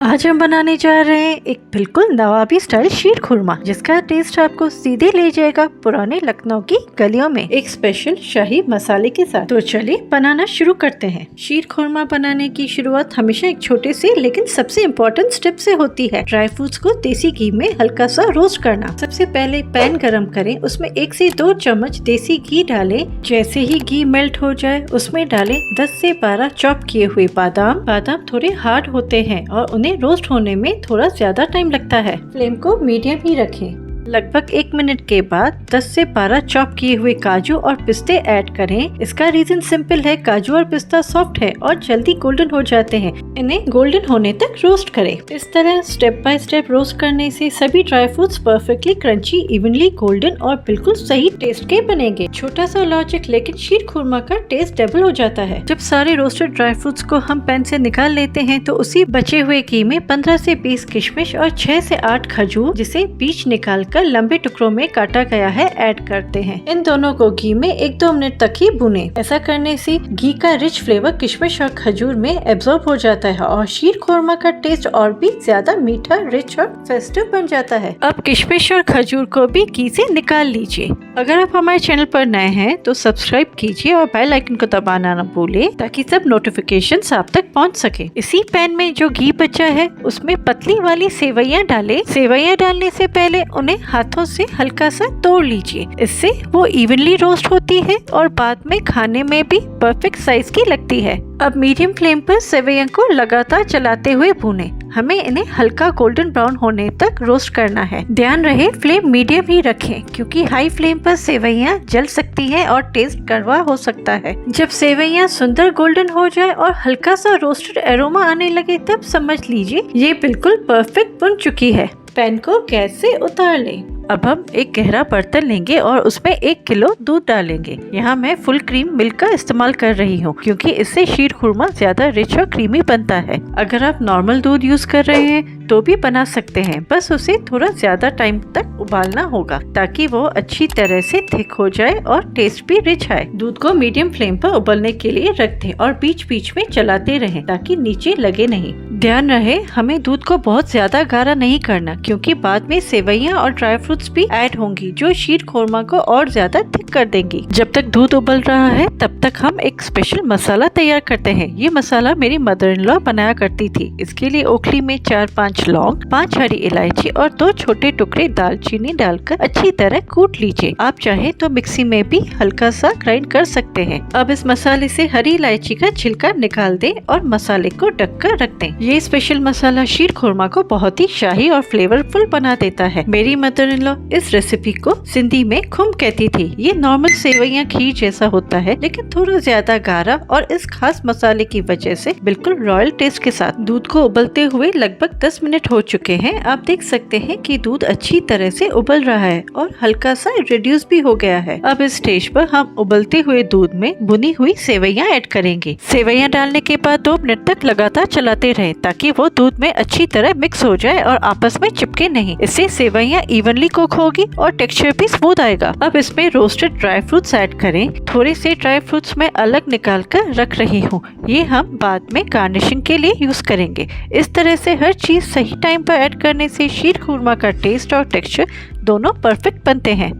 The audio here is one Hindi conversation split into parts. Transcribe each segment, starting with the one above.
आज हम बनाने जा रहे हैं एक बिल्कुल नवाबी स्टाइल शीर खुरमा, जिसका टेस्ट आपको सीधे ले जाएगा पुराने लखनऊ की गलियों में एक स्पेशल शाही मसाले के साथ। तो चलिए बनाना शुरू करते हैं। शीर खुरमा बनाने की शुरुआत हमेशा एक छोटे से लेकिन सबसे इम्पोर्टेंट स्टेप से होती है। ड्राई फ्रूट्स को देसी घी में हल्का सा रोस्ट करना। सबसे पहले पैन गरम करें, उसमें 1 से 2 चम्मच देसी घी डालें। जैसे ही घी मेल्ट हो जाए उसमें डालें 10 से 12 चॉप किए हुए बादाम। बादाम थोड़े हार्ड होते हैं और उन्हें रोस्ट होने में थोड़ा ज्यादा टाइम लगता है। फ्लेम को मीडियम ही रखें। लगभग 1 मिनट के बाद 10 से 12 चॉप किए हुए काजू और पिस्ते ऐड करें। इसका रीजन सिंपल है, काजू और पिस्ता सॉफ्ट है और जल्दी गोल्डन हो जाते हैं। इन्हें गोल्डन होने तक रोस्ट करें। इस तरह स्टेप बाय स्टेप रोस्ट करने से सभी dry fruits perfectly crunchy, evenly golden और बिल्कुल सही टेस्ट के बनेंगे। छोटा सा लॉजिक, लेकिन शीर खुरमा का टेस्ट डबल हो जाता है। जब सारे रोस्टेड ड्राई फ्रूट्स को हम पैन से निकाल लेते हैं तो उसी बचे हुए घी में 15 से 20 किशमिश और 6 से 8 खजूर, जिसे बीज निकाल कर लंबे टुकड़ों में काटा गया है, ऐड करते हैं। इन दोनों को घी में 1-2 मिनट तक ही भुने। ऐसा करने से घी का रिच फ्लेवर किशमिश और खजूर में एब्जॉर्ब हो जाता है और शीर खुरमा का टेस्ट और भी ज्यादा मीठा, रिच और फेस्टिव बन जाता है। अब किशमिश और खजूर को भी घी से निकाल लीजिए। अगर आप हमारे चैनल पर नए हैं तो सब्सक्राइब कीजिए और बेल आइकन को दबाना न भूले, ताकि सब नोटिफिकेशंस आप तक पहुंच सके। इसी पैन में जो घी बचा है उसमें पतली वाली सेवइयां डालें। सेवइयां डालने से पहले उन्हें हाथों से हल्का सा तोड़ लीजिए। इससे वो इवनली रोस्ट होती है और बाद में खाने में भी परफेक्ट साइज की लगती है। अब मीडियम फ्लेम पर सेवइयां को लगातार चलाते हुए भूनें। हमें इन्हें हल्का गोल्डन ब्राउन होने तक रोस्ट करना है। ध्यान रहे फ्लेम मीडियम ही रखें, क्योंकि हाई फ्लेम पर सेवइयां जल सकती हैं और टेस्ट कड़वा हो सकता है। जब सेवइयां सुंदर गोल्डन हो जाए और हल्का सा रोस्टेड एरोमा आने लगे, तब समझ लीजिए ये बिल्कुल परफेक्ट बन चुकी है। पैन को गैस से उतार लें। अब हम एक गहरा बर्तन लेंगे और उसमें 1 किलो दूध डालेंगे। यहाँ मैं फुल क्रीम मिल्क का इस्तेमाल कर रही हूँ, क्योंकि इससे शीर खुरमा ज्यादा रिच और क्रीमी बनता है। अगर आप नॉर्मल दूध यूज कर रहे हैं तो भी बना सकते हैं, बस उसे थोड़ा ज्यादा टाइम तक उबालना होगा ताकि वो अच्छी तरह से थिक हो जाए और टेस्ट भी रिच आए। दूध को मीडियम फ्लेम पर उबलने के लिए रख दें और बीच बीच में चलाते रहें ताकि नीचे लगे नहीं। ध्यान रहे हमें दूध को बहुत ज्यादा गाढ़ा नहीं करना, क्योंकि बाद में सेवइयां और ड्राई फ्रूट्स भी ऐड होंगी जो शीर खुरमा को और ज्यादा थिक कर देंगी। जब तक दूध उबल रहा है तब तक हम एक स्पेशल मसाला तैयार करते हैं। ये मसाला मेरी मदर इन लॉ बनाया करती थी। इसके लिए ओखली में 4-5 लौंग, 5 हरी इलायची और 2 छोटे टुकड़े दालचीनी डालकर अच्छी तरह कूट लीजिए। आप चाहे तो मिक्सी में भी हल्का सा ग्राइंड कर सकते हैं। अब इस मसाले से हरी इलायची का छिलका निकाल दें और मसाले को ढककर रख दें। ये स्पेशल मसाला शीर खुरमा को बहुत ही शाही और फ्लेवरफुल बना देता है। मेरी मदर इन लॉ इस रेसिपी को सिंधी में खुम कहती थी। ये नॉर्मल सेवइयां खीर जैसा होता है, लेकिन थोड़ा ज्यादा गाढ़ा और इस खास मसाले की वजह से बिल्कुल रॉयल टेस्ट के साथ। दूध को उबलते हुए लगभग 10 मिनट हो चुके हैं। आप देख सकते हैं कि दूध अच्छी तरह से उबल रहा है और हल्का सा रिड्यूस भी हो गया है। अब इस स्टेज पर हम उबलते हुए दूध में भुनी हुई सेवइयां ऐड करेंगे। सेवइयां डालने के बाद 2 मिनट तक लगातार चलाते रहें ताकि वो दूध में अच्छी तरह मिक्स हो जाए और आपस में चिपके नहीं। इससे सेवइयां इवनली कुक होगी और टेक्सचर भी स्मूथ आएगा। अब इसमें रोस्टेड ड्राई फ्रूट्स ऐड करें। थोड़े से ड्राई फ्रूट्स मैं अलग निकाल कर रख रही हूँ। ये हम बाद में गार्निशिंग के लिए यूज करेंगे। इस तरह से हर चीज सही टाइम पर ऐड करने से शीर खुरमा का टेस्ट और टेक्सचर दोनों परफेक्ट बनते हैं।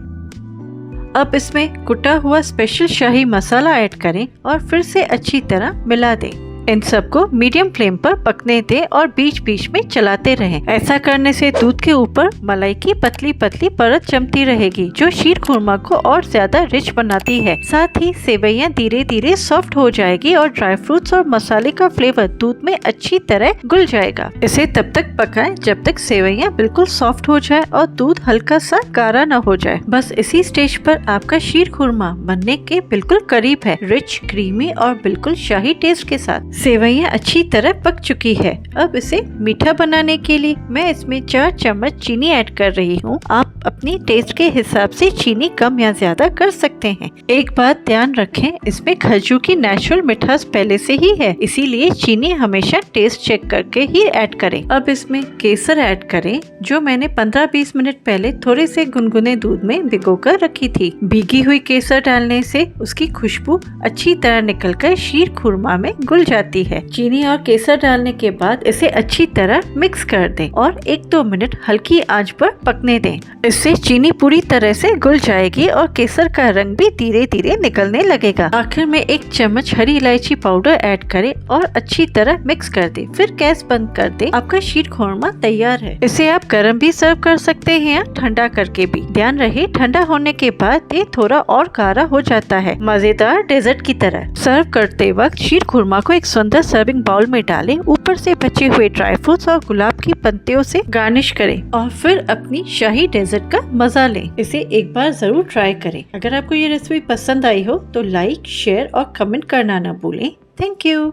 अब इसमें कुटा हुआ स्पेशल शाही मसाला ऐड करें और फिर से अच्छी तरह मिला दें। इन सबको मीडियम फ्लेम पर पकने दें और बीच बीच में चलाते रहें। ऐसा करने से दूध के ऊपर मलाई की पतली पतली परत जमती रहेगी, जो शीर खुरमा को और ज्यादा रिच बनाती है। साथ ही सेवइयां धीरे धीरे सॉफ्ट हो जाएगी और ड्राई फ्रूट्स और मसाले का फ्लेवर दूध में अच्छी तरह घुल जाएगा। इसे तब तक पकाएं जब तक सेवइयां बिल्कुल सॉफ्ट हो जाए और दूध हल्का सा गाढ़ा न हो जाए। बस इसी स्टेज पर आपका शीर खुरमा बनने के बिल्कुल करीब है, रिच, क्रीमी और बिल्कुल शाही टेस्ट के साथ। सेवइयां अच्छी तरह पक चुकी है। अब इसे मीठा बनाने के लिए मैं इसमें 4 चम्मच चीनी ऐड कर रही हूँ। आप आप अपनी टेस्ट के हिसाब से चीनी कम या ज्यादा कर सकते हैं। एक बात ध्यान रखें, इसमें खजूर की नेचुरल मिठास पहले से ही है, इसीलिए चीनी हमेशा टेस्ट चेक करके ही ऐड करें। अब इसमें केसर ऐड करें, जो मैंने 15-20 मिनट पहले थोड़े से गुनगुने दूध में भिगोकर रखी थी। भीगी हुई केसर डालने से उसकी खुशबू अच्छी तरह निकलकर शीर खुरमा में घुल जाती है। चीनी और केसर डालने के बाद इसे अच्छी तरह मिक्स कर दें और 1-2 मिनट हल्की आंच पर पकने दें। इससे चीनी पूरी तरह से घुल जाएगी और केसर का रंग भी धीरे धीरे निकलने लगेगा। आखिर में 1 चम्मच हरी इलायची पाउडर ऐड करें और अच्छी तरह मिक्स कर दें। फिर गैस बंद कर दें। आपका शीर खुरमा तैयार है। इसे आप गर्म भी सर्व कर सकते हैं या ठंडा करके भी। ध्यान रहे, ठंडा होने के बाद ये थोड़ा और गाढ़ा हो जाता है, मजेदार डेजर्ट की तरह। सर्व करते वक्त शीर खुरमा को एक सुंदर सर्विंग बाउल में डालें, ऊपर से बचे हुए ड्राई फ्रूट्स और गुलाब की पत्तियों से गार्निश करें और फिर अपनी शाही डेजर्ट का मजा लें। इसे एक बार जरूर ट्राई करें। अगर आपको ये रेसिपी पसंद आई हो तो लाइक, शेयर और कमेंट करना न भूलें। Thank you.